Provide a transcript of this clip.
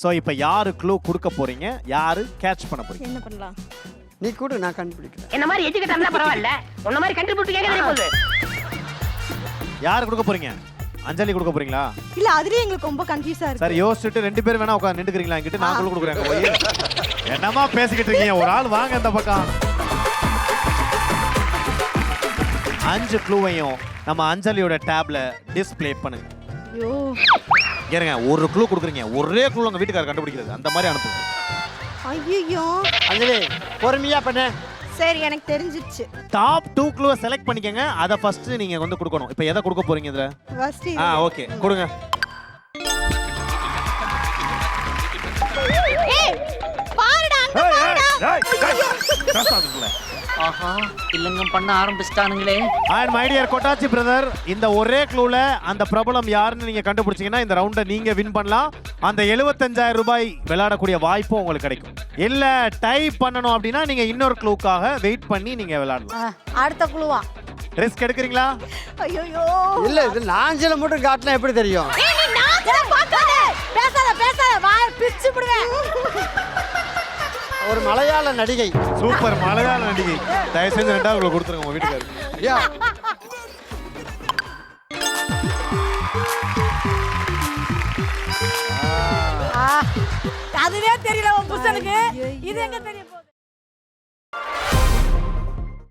So இப்போ யாரு clue கொடுக்க போறீங்க, யாரு கேட்ச் பண்ண போறீங்க? என்ன பண்ணலாம்? நீ கூட நான் கண்டுபிடிக்கிறேன். என்ன மாதிரி எஜுகேட் இருந்தா பரவாயில்ல. உன்ன மாதிரி கண்டுபிடிச்சு கேட்கவே போகுது. யாரு கொடுக்க போறீங்க? அஞ்சலி கொடுக்க போறீங்களா? இல்ல அதுலயே எங்களுக்கு ரொம்ப கன்ஃபியூஸா இருக்கு. சரி யோசிச்சுட்டு ரெண்டு பேரும் வேணா உட்கார்ந்து நின்னுக்கிறீங்களா? என்கிட்ட நான் க்ளூ கொடுக்குறேன். போய் என்னமா பேசிக்கிட்டு இருக்கீங்க? ஒரு ஆள் வாங்க இந்த பக்கம். 5 க்ளூவையும் நம்ம அஞ்சலியோட டேப்ல டிஸ்ப்ளே பண்ணுங்க. ஐயோ ஏறுங்க, ஒரு க்ளூ கொடுக்குறீங்க, ஒரே க்ளூ உங்க வீட்டுக்காரர் கண்டுபிடிக்கிறது, அந்த மாதிரி அனுப்புங்க. ஐயோ அஞ்சலி பொறுமையா பண்ணு. சரி எனக்கு தெரிஞ்சிச்சு. டாப் 2 க்ளூவை செலக்ட் பண்ணிக்கங்க. அத ஃபர்ஸ்ட் நீங்க வந்து கொடுக்கணும். இப்போ எதை கொடுக்க போறீங்க இதுல? ஃபர்ஸ்ட் ஓகே கொடுங்க. ஏய் பாருடா அங்க பாருடா. ஆஹா இல்லங்கம் பண்ண ஆரம்பிச்சிட்டானுங்களே. And my dear Kottachi brother, இந்த ஒரே க்ளூல அந்த பிரபலம் யாருன்னு நீங்க கண்டுபிடிச்சீங்கன்னா இந்த ரவுண்டை நீங்க வின் பண்ணலாம். அந்த 75,000 ரூபாய் விளையாடக்கூடிய வாய்ப்பும் உங்களுக்கு கிடைக்கும். இல்ல டை பண்ணணும் அப்படின்னா நீங்க இன்னொரு க்ளூக்காக வெயிட் பண்ணி நீங்க விளையாடலாம். அடுத்த குழுவா? ரிஸ்க் எடுக்கிறீங்களா? ஐயோ இல்ல இது நாஞ்சில மட்டும் காட்டினா எப்படி தெரியும்? ஏய் நீ நாஞ்சல பார்க்காத. பேசாத வாய் பிச்சு புடுவேன். ஒரு மலையாள நடிகை. சூப்பர் மலையாள நடிகை. தயவு செஞ்சு ரெண்டாவது க்ளூ கொடுத்துருங்க உங்க வீட்டுக்காரருக்கு. யா அதுவே தெரியல உன் புருஷனுக்கு. இது எங்க தெரியும்?